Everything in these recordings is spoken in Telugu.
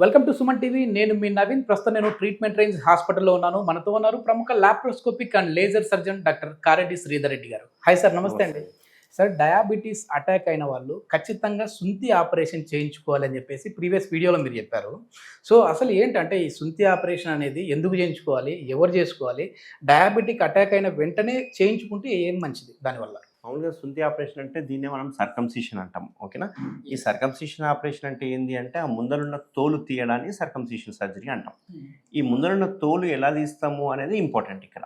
Welcome to Suman TV. నేను మీ నవీన్. ప్రస్తుతం నేను ట్రీట్మెంట్ రేంజ్ హాస్పిటల్లో ఉన్నాను. మనతో ఉన్నారు ప్రముఖ laparoscopic and laser surgeon doctor Kareddy Sridhar Reddy గారు. హాయ్ సార్, నమస్తే అండి. సార్, డయాబెటీస్ అటాక్ అయిన వాళ్ళు ఖచ్చితంగా సుంతి ఆపరేషన్ చేయించుకోవాలని చెప్పేసి ప్రీవియస్ వీడియోలో మీరు చెప్పారు. సో అసలు ఏంటంటే ఈ సుంతి ఆపరేషన్ అనేది ఎందుకు చేయించుకోవాలి, ఎవరు చేసుకోవాలి, డయాబెటిక్ అటాక్ అయిన వెంటనే చేయించుకుంటే ఏం మంచిది దానివల్ల? మామూలుగా సుంతి ఆపరేషన్ అంటే దీన్నే మనం సర్కంసిషన్ అంటాం. ఓకేనా? ఈ సర్కంసిషన్ ఆపరేషన్ అంటే ఏంది అంటే ఆ ముందరున్న తోలు తీయడాన్ని సర్కంసిషన్ సర్జరీ అంటాం. ఈ ముందరున్న తోలు ఎలా తీస్తాము అనేది ఇంపార్టెంట్ ఇక్కడ.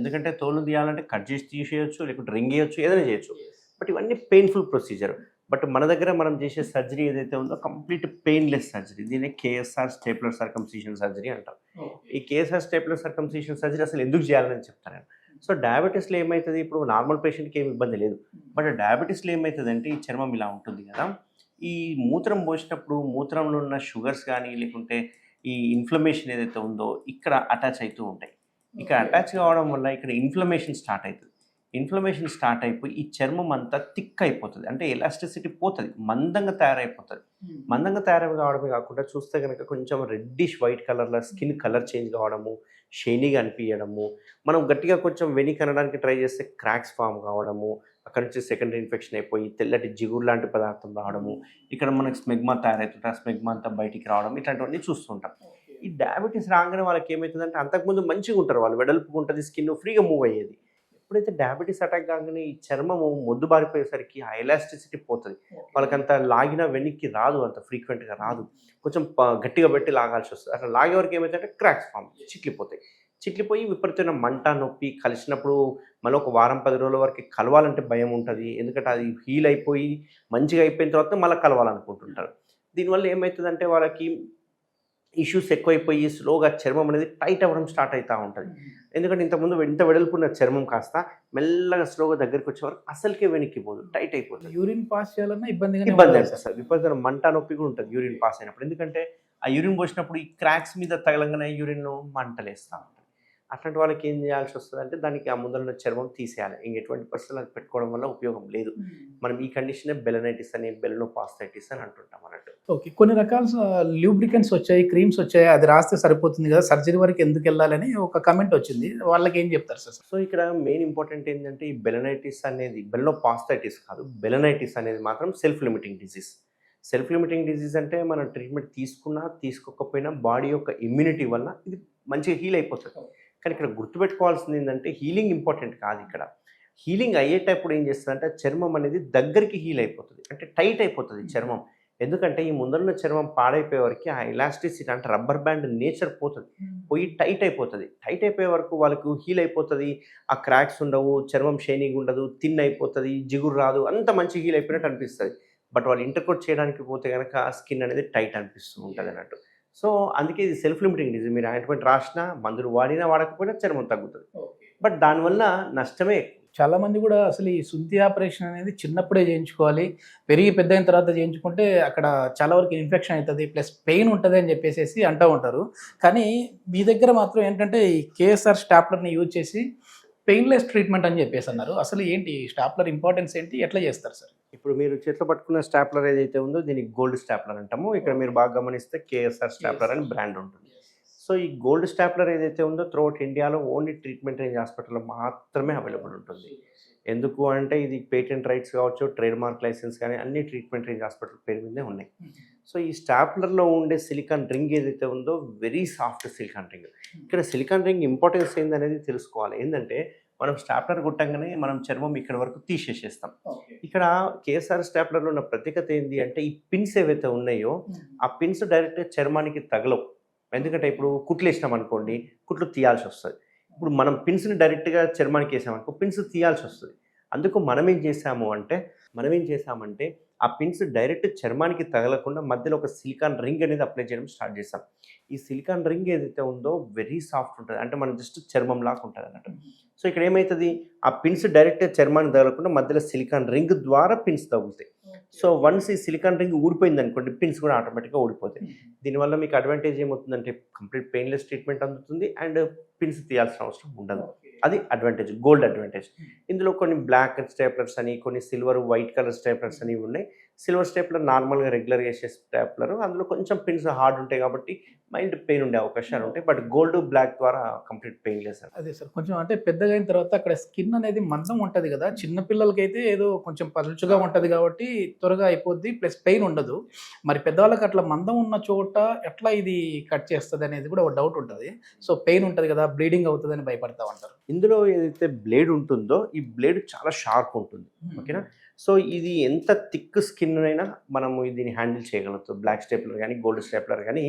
ఎందుకంటే తోలు తీయాలంటే కట్ చేసి తీసేయచ్చు, లేకుంటే రింగ్ వేయచ్చు, ఏదైనా చేయొచ్చు. బట్ ఇవన్నీ పెయిన్ఫుల్ ప్రొసీజర్. బట్ మన దగ్గర మనం చేసే సర్జరీ ఏదైతే ఉందో కంప్లీట్ పెయిన్లెస్ సర్జరీ. దీన్ని కేఎస్ఆర్ స్టేప్లర్ సర్కంసిషన్ సర్జరీ అంటాం. ఈ కేఎస్ఆర్ స్టేప్లర్ సర్కంసిషన్ సర్జరీ అసలు ఎందుకు చేయాలని చెప్తాను నేను. సో డయాబెటీస్లో ఏమవుతుంది, ఇప్పుడు నార్మల్ పేషెంట్కి ఏమి ఇబ్బంది లేదు. బట్ డయాబెటీస్లో ఏమవుతుందంటే ఈ చర్మం ఇలా ఉంటుంది కదా, ఈ మూత్రం పోసినప్పుడు మూత్రంలో ఉన్న షుగర్స్ కానీ లేకుంటే ఈ ఇన్ఫ్లమేషన్ ఏదైతే ఉందో ఇక్కడ అటాచ్ అవుతూ ఉంటాయి. ఇక్కడ అటాచ్ కావడం వల్ల ఇక్కడ ఇన్ఫ్లమేషన్ స్టార్ట్ అవుతుంది. ఇన్ఫ్లమేషన్ స్టార్ట్ అయిపోయి ఈ చర్మం అంతా థిక్ అయిపోతుంది. అంటే ఎలాస్టిసిటీ పోతుంది, మందంగా తయారైపోతుంది. మందంగా తయారై కావడమే కాకుండా చూస్తే కనుక కొంచెం రెడ్డిష్ వైట్ కలర్లో స్కిన్ కలర్ చేంజ్ కావడము, షైనీగా అనిపించడము, మనం గట్టిగా కొంచెం వెనక్కి అనడానికి ట్రై చేస్తే క్రాక్స్ ఫామ్ కావడము, అక్కడ నుంచి సెకండరీ ఇన్ఫెక్షన్ అయిపోయి తెల్లటి జిగురు లాంటి పదార్థం రావడము, ఇక్కడ మనకి స్మెగ్మా తయారవుతుంది, ఆ స్మెగ్మా అంతా బయటికి రావడం, ఇట్లాంటివన్నీ చూస్తుంటాం. ఈ డయాబెటీస్ రాగానే వాళ్ళకి ఏమవుతుందంటే అంతకుముందు మంచిగా ఉంటారు, వాళ్ళు వెడల్పుగా ఉంటుంది, స్కిన్ ఫ్రీగా మూవ్ అయ్యేది. ఎప్పుడైతే డయాబెటీస్ అటాక్ కాగానే ఈ చర్మము మొద్దు బారిపోయేసరికి ఆ ఎలాస్టిసిటీ పోతుంది. వాళ్ళకంత లాగినా వెనక్కి రాదు, అంత ఫ్రీక్వెంట్గా రాదు, కొంచెం గట్టిగా పెట్టి లాగాల్సి వస్తుంది. అట్లా లాగే వరకు ఏమైందంటే క్రాక్స్ ఫామ్ చిట్లిపోతాయి. చిట్లిపోయి విపరీతమైన మంట, నొప్పి, కలిసినప్పుడు మళ్ళీ ఒక వారం 10 రోజుల వరకు కలవాలంటే భయం ఉంటుంది. ఎందుకంటే అది హీల్ అయిపోయి మంచిగా అయిపోయిన తర్వాత మళ్ళీ కలవాలనుకుంటుంటారు. దీనివల్ల ఏమవుతుందంటే వాళ్ళకి ఇష్యూస్ ఎక్కువైపోయి స్లోగా చర్మం అనేది టైట్ అవ్వడం స్టార్ట్ అవుతూ ఉంటుంది. ఎందుకంటే ఇంతకుముందు ఎంత వెడల్పున్న చర్మం కాస్త మెల్లగా స్లోగా దగ్గరికి వచ్చే వరకు అసలుకే వెనక్కిపోదు, టైట్ అయిపోతుంది. యూరిన్ పాస్ చేయాలన్నా ఇబ్బంది అనిపిస్తుంది. విపరీతమైన మంట, నొప్పి కూడా ఉంటుంది యూరిన్ పాస్ అయినప్పుడు. ఎందుకంటే ఆ యూరిన్ పోసినప్పుడు ఈ క్రాక్స్ మీద తగలంగానే యూరిన్ మంటలేస్తూ ఉంటుంది. అట్లాంటి వాళ్ళకి ఏం చేయాల్సి వస్తుంది అంటే దానికి ఆ ముందర చర్మం తీసేయాలి. ఎటువంటి పరిస్థితులు అది పెట్టుకోవడం వల్ల ఉపయోగం లేదు. మనం ఈ కండిషనే బెలనైటిస్ అని, బెలనోపాస్థైటిస్ అని అంటుంటాం అన్నట్టు. ఓకే, కొన్ని రకాల ల్యూబ్రికెంట్స్ వచ్చాయి, క్రీమ్స్ వచ్చాయి, అది రాస్తే సరిపోతుంది కదా, సర్జరీ వరకు ఎందుకు వెళ్ళాలని ఒక కమెంట్ వచ్చింది. వాళ్ళకి ఏం చెప్తారు సార్? సో ఇక్కడ మెయిన్ ఇంపార్టెంట్ ఏంటంటే ఈ బెలనైటిస్ అనేది బెలనోపాస్థైటిస్ కాదు, బెలనైటిస్ అనేది మాత్రం self limiting disease. Self limiting disease అంటే మనం ట్రీట్మెంట్ తీసుకున్నా తీసుకోకపోయినా బాడీ యొక్క ఇమ్యూనిటీ వల్ల ఇది మంచిగా హీల్ అయిపోతుంది. కానీ ఇక్కడ గుర్తుపెట్టుకోవాల్సింది ఏంటంటే హీలింగ్ ఇంపార్టెంట్ కాదు. ఇక్కడ హీలింగ్ అయ్యేటప్పుడు ఏం చేస్తుందంటే చర్మం అనేది దగ్గరికి హీల్ అయిపోతుంది, అంటే టైట్ అయిపోతుంది చర్మం. ఎందుకంటే ఈ ముందరున్న చర్మం పాడైపోయే వరకు ఆ ఎలాస్టిసిటీ అంటే రబ్బర్ బ్యాండ్ నేచర్ పోతుంది, పోయి టైట్ అయిపోతుంది. టైట్ అయిపోయే వరకు వాళ్ళకు హీల్ అయిపోతుంది, ఆ క్రాక్స్ ఉండవు, చర్మం షైనింగ్ ఉండదు, థిన్ అయిపోతుంది, జిగురు రాదు, అంత మంచి హీల్ అయిపోయినట్టు అనిపిస్తుంది. బట్ వాళ్ళు ఇంటర్కోట్ చేయడానికి పోతే కనుక స్కిన్ అనేది టైట్ అనిపిస్తూ ఉంటుంది అన్నట్టు. సో అందుకే ఇది సెల్ఫ్ లిమిటింగ్ డిజీజ్. మీరు ఆయింట్మెంట్ రాసినా, మందులు వాడినా వాడకపోయినా చర్మం తగ్గుతుంది. బట్ దానివల్ల నష్టమే. చాలా మంది కూడా అసలు ఈ సుంతి ఆపరేషన్ అనేది చిన్నప్పుడే చేయించుకోవాలి, పెరిగి పెద్ద అయిన తర్వాత చేయించుకుంటే అక్కడ చాలా వరకు ఇన్ఫెక్షన్ అవుతుంది, ప్లస్ పెయిన్ ఉంటుంది అని చెప్పేసి అంటూ ఉంటారు. కానీ మీ దగ్గర మాత్రం ఏంటంటే ఈ కేఎస్ఆర్ స్టాప్లర్ని యూజ్ చేసి పెయిన్లెస్ ట్రీట్మెంట్ అని చెప్పేసి అన్నారు. అసలు ఏంటి స్టాప్లర్ ఇంపార్టెన్స్ ఏంటి, ఎట్లా చేస్తారు సార్? ఇప్పుడు మీరు చేతిలో పట్టుకున్న స్టాప్లర్ ఏదైతే ఉందో దీనికి గోల్డ్ స్టాప్లర్ అంటాము. ఇక్కడ మీరు బాగా గమనిస్తే కేఎస్ఆర్ స్టాప్లర్ అని బ్రాండ్ ఉంటుంది. సో ఈ గోల్డ్ స్టాప్లర్ ఏదైతే ఉందో త్రూఅవుట్ ఇండియాలో ఓన్లీ ట్రీట్మెంట్ రేంజ్ హాస్పిటల్లో మాత్రమే అవైలబుల్ ఉంటుంది. ఎందుకు అంటే ఇది పేటెంట్ రైట్స్ కావచ్చు, ట్రేడ్ మార్క్ లైసెన్స్ కానీ అన్ని ట్రీట్మెంట్ రేంజ్ హాస్పిటల్ పేరు మీదే ఉన్నాయి. సో ఈ స్టాప్లర్లో ఉండే సిలికాన్ రింగ్ ఏదైతే ఉందో వెరీ సాఫ్ట్ సిలికాన్ రింగ్. ఇక్కడ సిలికాన్ రింగ్ ఇంపార్టెన్స్ ఏందనేది తెలుసుకోవాలి. ఏంటంటే మనం స్టాప్లర్ కొట్టంగానే మనం చర్మం ఇక్కడ వరకు తీసేసేస్తాం. ఇక్కడ కేఎస్ఆర్ స్టాప్లర్లో ఉన్న ప్రత్యేకత ఏంటి అంటే ఈ పిన్స్ ఏవైతే ఉన్నాయో ఆ పిన్స్ డైరెక్ట్గా చర్మానికి తగలవు. ఎందుకంటే ఇప్పుడు కుట్లు వేసినాం అనుకోండి, కుట్లు తీయాల్సి వస్తుంది. ఇప్పుడు మనం పిన్స్ని డైరెక్ట్గా చర్మానికి వేసామనుకో పిన్స్ తీయాల్సి వస్తుంది. అందుకు మనం ఏం చేసామంటే ఆ పిన్స్ డైరెక్ట్ చర్మానికి తగలకుండా మధ్యలో ఒక సిలికాన్ రింగ్ అనేది అప్లై చేయడం స్టార్ట్ చేసాం. ఈ సిలికాన్ రింగ్ ఏదైతే ఉందో వెరీ సాఫ్ట్ ఉంటుంది, అంటే మనం జస్ట్ చర్మం లాగా ఉంటుంది అన్నట్టు. సో ఇక్కడ ఏమవుతుంది, ఆ పిన్స్ డైరెక్ట్గా చర్మానికి తగలకుండా మధ్యలో సిలికాన్ రింగ్ ద్వారా పిన్స్ తగులుతాయి. సో వన్స్ ఈ సిలికాన్ రింగ్ ఊడిపోయింది అనుకోండి, పిన్స్ కూడా ఆటోమేటిక్గా ఊడిపోతాయి. దీనివల్ల మీకు అడ్వాంటేజ్ ఏమవుతుందంటే కంప్లీట్ పెయిన్లెస్ ట్రీట్మెంట్ అందుతుంది అండ్ పిన్స్ తీయాల్సిన అవసరం ఉండదు. అది అడ్వాంటేజ్, గోల్డ్ అడ్వాంటేజ్. ఇందులో కొన్ని బ్లాక్ స్టేప్లర్స్ అని, కొన్ని సిల్వర్ వైట్ కలర్ స్టేప్లర్స్ అని ఉన్నాయి. సిల్వర్ స్టేప్లర్ నార్మల్గా రెగ్యులర్గా వేసే స్టేప్లర్, అందులో కొంచెం పిన్స్ హార్డ్ ఉంటాయి కాబట్టి మైల్డ్ పెయిన్ ఉండే అవకాశాలు ఉంటాయి. బట్ గోల్డ్ బ్లాక్ ద్వారా కంప్లీట్ పెయిన్ లేదు సార్. అదే సార్, కొంచెం అంటే పెద్దగా అయిన తర్వాత అక్కడ స్కిన్ అనేది మందం ఉంటది కదా, చిన్న పిల్లలకైతే ఏదో కొంచెం పలుచుగా ఉంటది కాబట్టి త్వరగా అయిపోద్ది, ప్లస్ పెయిన్ ఉండదు. మరి పెద్దవాళ్ళకి అట్లా మందం ఉన్న చోట ఎట్లా ఇది కట్ చేస్తుంది అనేది కూడా ఒక డౌట్ ఉంటుంది. సో పెయిన్ ఉంటుంది కదా, బ్లీడింగ్ అవుతుందని భయపడతా ఉంటారు. ఇందులో ఏదైతే బ్లేడ్ ఉంటుందో ఈ బ్లేడ్ చాలా షార్ప్ ఉంటుంది. ఓకేనా, సో ఇది ఎంత థిక్ స్కిన్ అయినా మనము దీన్ని హ్యాండిల్ చేయగలుగుతాం. బ్లాక్ స్టేప్లర్ కానీ గోల్డ్ స్టేప్లర్ కానీ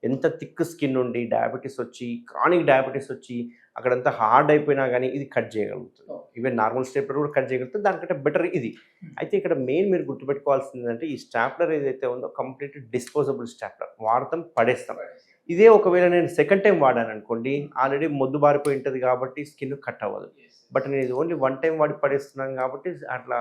ఎంత థిక్ స్కిన్ ఉండి డయాబెటీస్ వచ్చి క్రానిక్ డయాబెటీస్ వచ్చి అక్కడంతా హార్డ్ అయిపోయినా కానీ ఇది కట్ చేయగలుగుతుంది. ఈవెన్ నార్మల్ స్టేప్లర్ కూడా కట్ చేయగలుగుతుంది, దానికంటే బెటర్ ఇది. అయితే ఇక్కడ మెయిన్ మీరు గుర్తుపెట్టుకోవాల్సింది ఏంటంటే ఈ స్టాప్లర్ ఏదైతే ఉందో కంప్లీట్ డిస్పోజబుల్ స్టాప్లర్, వాడతాం పడేస్తాం. ఇదే ఒకవేళ నేను సెకండ్ టైం వాడాను అనుకోండి, ఆల్రెడీ మొద్దు బారిపోయి ఉంటుంది కాబట్టి స్కిన్ కట్ అవ్వదు. బట్ నేను ఇది ఓన్లీ వన్ టైం వాడి పడేస్తున్నాను కాబట్టి అట్లా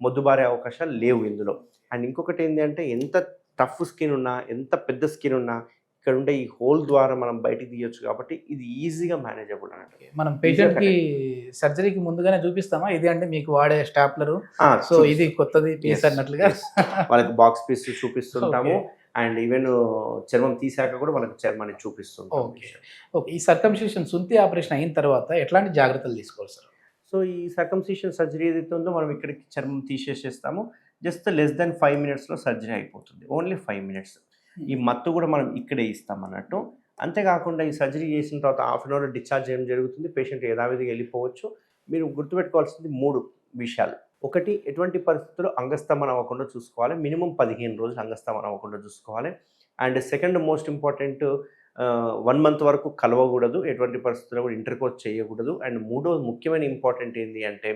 మొద్దుబారే అవకాశాలు లేవు ఇందులో. అండ్ ఇంకొకటి ఏంటి అంటే ఎంత టఫ్ స్కిన్ ఉన్నా ఎంత పెద్ద స్కిన్ ఉన్నా ఇక్కడ ఉండే ఈ హోల్ ద్వారా మనం బయటికి తీయొచ్చు కాబట్టి ఇది ఈజీగా మేనేజబుల్ అన్నట్టు. మనం పేషెంట్ కి సర్జరీకి ముందుగానే చూపిస్తామా ఇది అంటే మీకు వాడే స్టాప్లర్, సో ఇది కొత్తది పీస్ అన్నట్లుగా వాళ్ళకి బాక్స్ పీస్ చూపిస్తుంటాము. అండ్ ఈవెన్ చర్మం తీసాక కూడా మనకు చర్మాన్ని చూపిస్తుంటాం. ఓకే, ఈ సర్కంసిషన్ సుంతి ఆపరేషన్ అయిన తర్వాత ఎట్లాంటి జాగ్రత్తలు తీసుకోవాలి సార్? సో ఈ సర్కంసిషన్ సర్జరీ ఏదైతే ఉందో మనం ఇక్కడికి చర్మం తీసేసేస్తాము. జస్ట్ లెస్ దెన్ 5 minutesలో సర్జరీ అయిపోతుంది. Only 5 minutes. ఈ మత్తు కూడా మనం ఇక్కడే ఇస్తాం అన్నట్టు. అంతేకాకుండా ఈ సర్జరీ చేసిన తర్వాత హాఫ్ అన్ అవర్ డిశ్చార్జ్ చేయడం జరుగుతుంది. పేషెంట్ యథావిధిగా వెళ్ళిపోవచ్చు. మీరు గుర్తుపెట్టుకోవాల్సింది 3 విషయాలు. ఒకటి, ఎటువంటి పరిస్థితుల్లో అంగస్తమనం అవ్వకుండా చూసుకోవాలి. మినిమం 15 రోజులు అంగస్తమనం అవ్వకుండా చూసుకోవాలి. And second most important, 1 month వరకు కలవకూడదు, ఎటువంటి పరిస్థితుల్లో కూడా ఇంటర్కోర్స్ చేయకూడదు. అండ్ మూడోది ముఖ్యమైన ఇంపార్టెంట్ ఏంటి అంటే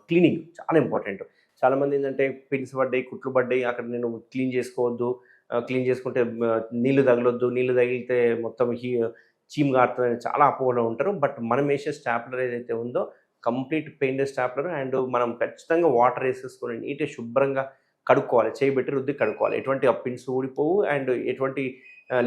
క్లీనింగ్ చాలా ఇంపార్టెంట్. చాలామంది ఏంటంటే పిన్స్ పడ్డాయి, కుట్లు పడ్డాయి, అక్కడ నేను క్లీన్ చేసుకోవద్దు, క్లీన్ చేసుకుంటే నీళ్లు తగలొద్దు, నీళ్లు తగిలితే మొత్తం చీమ్ కారుతుందని చాలా అపోహలో ఉంటారు. బట్ మనం వేసే స్టాప్లర్ ఏదైతే ఉందో కంప్లీట్ పెయిన్లెస్ స్టాప్లర్. అండ్ మనం ఖచ్చితంగా వాటర్ వేసేసుకొని నీట్గా శుభ్రంగా కడుక్కోవాలి, చేయబెట్టి రుద్ది కడుక్కోవాలి. ఎటువంటి పిన్స్ ఊడిపోవు అండ్ ఎటువంటి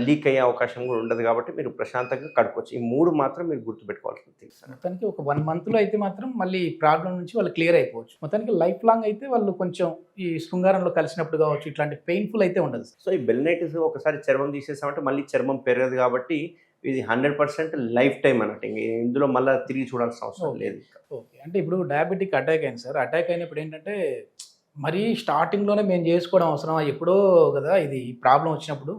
లీక్ అయ్యే అవకాశం కూడా ఉండదు కాబట్టి మీరు ప్రశాంతంగా కడుక్కోవచ్చు. ఈ 3 మాత్రం మీరు గుర్తుపెట్టుకోవాల్సిన థింగ్స్. మొత్తానికి ఒక 1 monthలో అయితే మాత్రం మళ్ళీ ప్రాబ్లం నుంచి వాళ్ళు క్లియర్ అయిపోవచ్చు. మొత్తానికి లైఫ్ లాంగ్ అయితే వాళ్ళు కొంచెం ఈ శృంగారంలో కలిసినప్పుడు కావచ్చు ఇట్లాంటి పెయిన్ఫుల్ అయితే ఉండదు. సో ఈ బెల్నైటిస్ ఒకసారి చర్మం తీసేసామంటే మళ్ళీ చర్మం పెరగదు కాబట్టి ఇది 100% లైఫ్ టైం అన్నట్టు. ఇందులో మళ్ళీ తిరిగి చూడాల్సిన అవసరం లేదు. ఓకే, అంటే ఇప్పుడు డయాబెటిక్ అటాక్ అయింది సార్. అటాక్ అయినప్పుడు ఏంటంటే మరీ స్టార్టింగ్లోనే మేము చేసుకోవడం అవసరమా, ఎప్పుడో కదా ఇది ప్రాబ్లం వచ్చినప్పుడు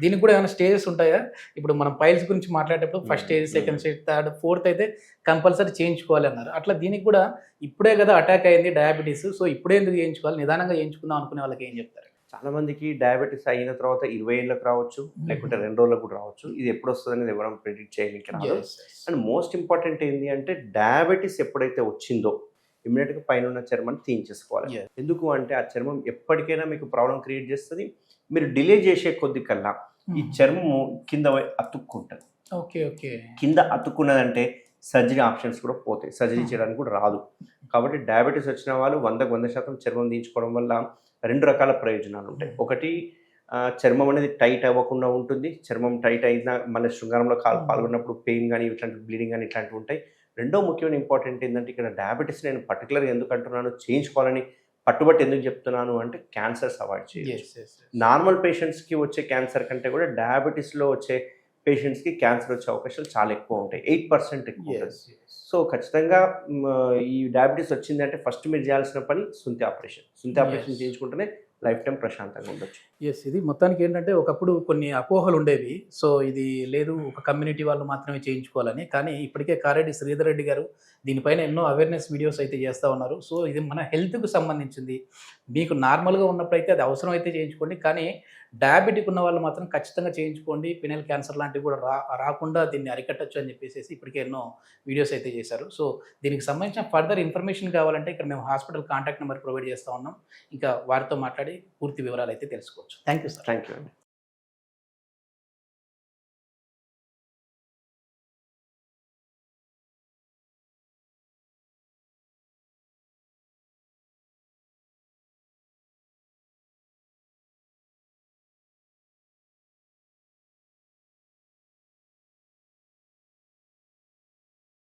దీనికి కూడా ఏమైనా స్టేజెస్ ఉంటాయా? ఇప్పుడు మనం పైల్స్ గురించి మాట్లాడేటప్పుడు first stage, second stage, third, fourth అయితే కంపల్సరీ చేయించుకోవాలి అన్నారు. అట్లా దీనికి కూడా ఇప్పుడే కదా అటాక్ అయింది డయాబెటీస్, సో ఇప్పుడే ఎందుకు చేయించుకోవాలి, నిదానంగా చేయించుకుందాం అనుకునే వాళ్ళకి ఏం చెప్తారు? చాలా మందికి డయాబెటీస్ అయిన తర్వాత 20 ఏళ్ళకి రావచ్చు, లేకుంటే 2 రోజులకు కూడా రావచ్చు. ఇది ఎప్పుడు వస్తుంది అనేది ఎవరైనా ప్రిడిక్ట్ చేయడానికి రాదు. అండ్ మోస్ట్ ఇంపార్టెంట్ ఏంటి అంటే డయాబెటీస్ ఎప్పుడైతే వచ్చిందో ఇమ్మీడియట్గా పైన ఉన్న చర్మాన్ని తీయించేసుకోవాలి. ఎందుకు అంటే ఆ చర్మం ఎప్పటికైనా మీకు ప్రాబ్లం క్రియేట్ చేస్తుంది. మీరు డిలే చేసే కొద్ది కల్లా ఈ చర్మము కింద అతుక్కుంటుంది. ఓకే ఓకే, కింద అతుక్కున్నదంటే సర్జరీ ఆప్షన్స్ కూడా పోతాయి, సర్జరీ చేయడానికి కూడా రాదు. కాబట్టి డయాబెటీస్ వచ్చిన వాళ్ళు 100% చర్మం తీయించుకోవడం వల్ల 2 రకాల ప్రయోజనాలు ఉంటాయి. ఒకటి, చర్మం అనేది టైట్ అవ్వకుండా ఉంటుంది. చర్మం టైట్ అయినా మళ్ళీ శృంగారంలో పాల్గొన్నప్పుడు పెయిన్ కానీ ఇట్లాంటి బ్లీడింగ్ కానీ ఇట్లాంటివి ఉంటాయి. రెండో ముఖ్యమైన ఇంపార్టెంట్ ఏంటంటే ఇక్కడ డయాబెటీస్ నేను పర్టికులర్గా ఎందుకు అంటున్నాను, చేయించుకోవాలని పట్టుబట్టి ఎందుకు చెప్తున్నాను అంటే క్యాన్సర్స్ అవాయిడ్ చేయాలి. నార్మల్ పేషెంట్స్కి వచ్చే క్యాన్సర్ కంటే కూడా డయాబెటీస్లో వచ్చే పేషెంట్స్కి క్యాన్సర్ వచ్చే అవకాశాలు చాలా ఎక్కువ ఉంటాయి, 8% ఎక్కువ ఉంటుంది. సో ఖచ్చితంగా ఈ డయాబెటీస్ వచ్చిందంటే ఫస్ట్ మీరు చేయాల్సిన పని సుంతి ఆపరేషన్ చేయించుకుంటేనే లైఫ్ టైం ప్రశాంతంగా ఉండొచ్చు. ఇది మొత్తానికి ఏంటంటే ఒకప్పుడు కొన్ని అపోహలు ఉండేవి. సో ఇది లేదు ఒక కమ్యూనిటీ వాళ్ళు మాత్రమే చేయించుకోవాలని, కానీ ఇప్పటికే కారెడ్డి శ్రీధర్ రెడ్డి గారు దీనిపైన ఎన్నో అవేర్నెస్ వీడియోస్ అయితే చేస్తూ ఉన్నారు. సో ఇది మన హెల్త్కు సంబంధించింది. మీకు నార్మల్గా ఉన్నప్పుడైతే అది అవసరం అయితే చేయించుకోండి, కానీ డయాబెటిక్ ఉన్న వాళ్ళు మాత్రం ఖచ్చితంగా చేయించుకోండి. పినల్ క్యాన్సర్ లాంటివి కూడా రాకుండా దీన్ని అరికట్టచ్చు అని చెప్పేసి ఇప్పటికే ఎన్నో వీడియోస్ అయితే చేశారు. సో దీనికి సంబంధించిన ఫర్దర్ ఇన్ఫర్మేషన్ కావాలంటే ఇక్కడ మేము హాస్పిటల్ కాంటాక్ట్ నెంబర్ ప్రొవైడ్ చేస్తూ ఉన్నాం. ఇంకా వారితో మాట్లాడి పూర్తి వివరాలు అయితే తెలుసుకోవచ్చు. Thank you sir. Thank you అండి.